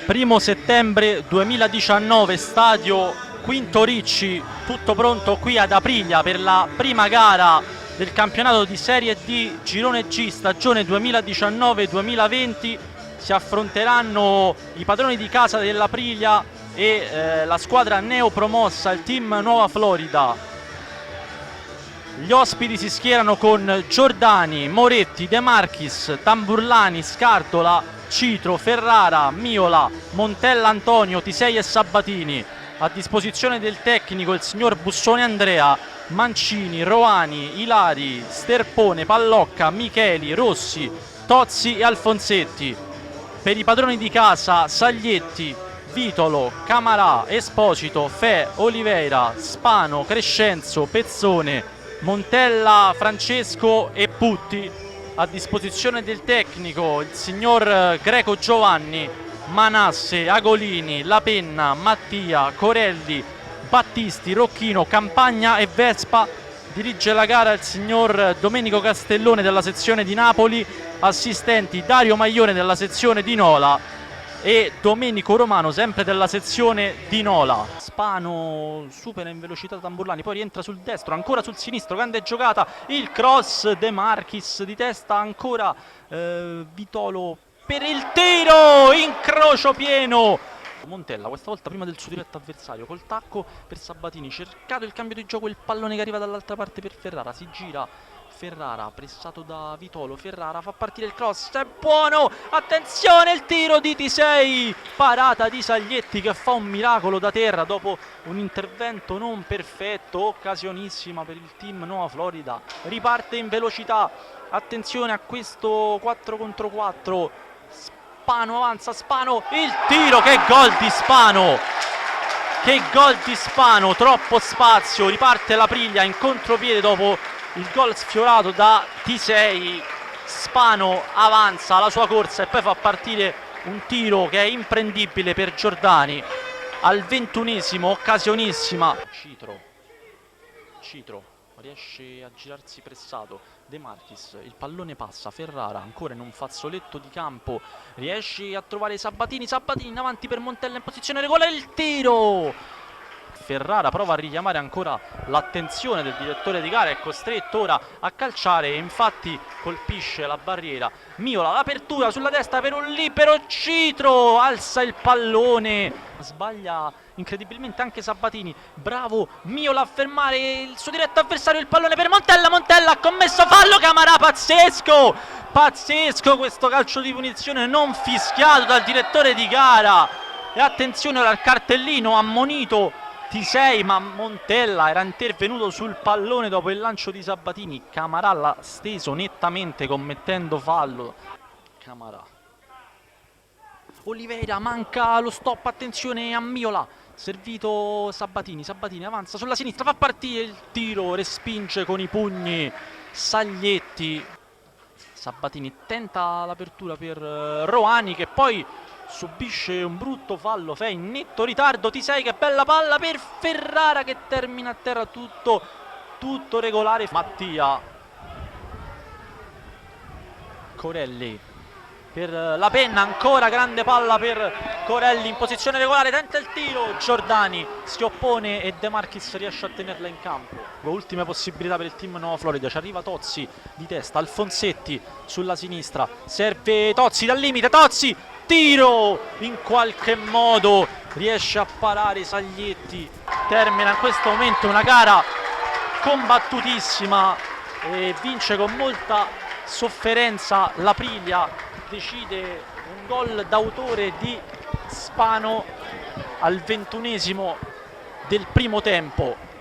1° settembre 2019, stadio Quinto Ricci, tutto pronto qui ad Aprilia per la prima gara del campionato di Serie D Girone G stagione 2019-2020. Si affronteranno i padroni di casa dell'Aprilia e la squadra neopromossa, il team Nuova Florida. Gli ospiti si schierano con Giordani, Moretti, De Marchis, Tamburlani, Scartola, Citro, Ferrara, Miola, Montella, Antonio, Tisei e Sabatini. A disposizione del tecnico il signor Bussone Andrea, Mancini, Roani, Ilari, Sterpone, Pallocca, Micheli, Rossi, Tozzi e Alfonsetti. Per i padroni di casa Saglietti, Vitolo, Camarà, Esposito, Fe, Oliveira, Spano, Crescenzo, Pezzone, Montella, Francesco e Putti. A disposizione del tecnico il signor Greco Giovanni, Manasse, Agolini, La Penna, Mattia, Corelli, Battisti, Rocchino, Campagna e Vespa. Dirige la gara il signor Domenico Castellone della sezione di Napoli, assistenti Dario Maglione della sezione di Nola e Domenico Romano sempre della sezione di Nola. Spano supera in velocità Tamburlani, poi rientra sul destro, ancora sul sinistro, grande giocata, il cross, De Marchis di testa, ancora Vitolo per il tiro, incrocio pieno. Montella questa volta prima del suo diretto avversario, col tacco per Sabatini, cercato il cambio di gioco, il pallone che arriva dall'altra parte per Ferrara, si gira Ferrara, pressato da Vitolo, Ferrara fa partire il cross, è buono, attenzione il tiro di Tisei, parata di Saglietti che fa un miracolo da terra dopo un intervento non perfetto, occasionissima per il team Nuova Florida, riparte in velocità, attenzione a questo 4 contro 4, Spano avanza, Spano, il tiro, che gol di Spano! Che gol di Spano, troppo spazio, riparte l'Aprilia in contropiede dopo il gol sfiorato da Tisei. Spano avanza la sua corsa e poi fa partire un tiro che è imprendibile per Giordani. Al 21esimo, occasionissima. Citro riesce a girarsi pressato, De Marchis, il pallone passa, Ferrara ancora in un fazzoletto di campo, riesce a trovare Sabatini, Sabatini in avanti per Montella in posizione regolare, il tiro! Ferrara prova a richiamare ancora l'attenzione del direttore di gara, è costretto ora a calciare e infatti colpisce la barriera. Miola, l'apertura sulla destra per un libero, Citro alza il pallone, sbaglia incredibilmente anche Sabatini, bravo Miola a fermare il suo diretto avversario, il pallone per Montella, Montella ha commesso fallo, Camarà, pazzesco, pazzesco questo calcio di punizione non fischiato dal direttore di gara. E attenzione ora al cartellino, ammonito Tisei, ma Montella era intervenuto sul pallone dopo il lancio di Sabatini. Camarà l'ha steso nettamente commettendo fallo. Camarà, Oliveira manca lo stop, attenzione a Miola, servito Sabatini, Sabatini avanza sulla sinistra, fa partire il tiro, respinge con i pugni Saglietti. Sabatini tenta l'apertura per Roani che poi subisce un brutto fallo, Fe in netto ritardo, Tisei che bella palla per Ferrara che termina a terra tutto regolare. Mattia, Corelli per La Penna, ancora grande palla per Corelli in posizione regolare, tenta il tiro, Giordani si oppone e De Marchis riesce a tenerla in campo. Ultime possibilità per il team Nuova Florida, ci arriva Tozzi di testa, Alfonsetti sulla sinistra, serve Tozzi dal limite, Tozzi, tiro, in qualche modo riesce a parare Saglietti. Termina in questo momento una gara combattutissima e vince con molta sofferenza l'Aprilia, decide un gol d'autore di Spano al 21esimo del primo tempo.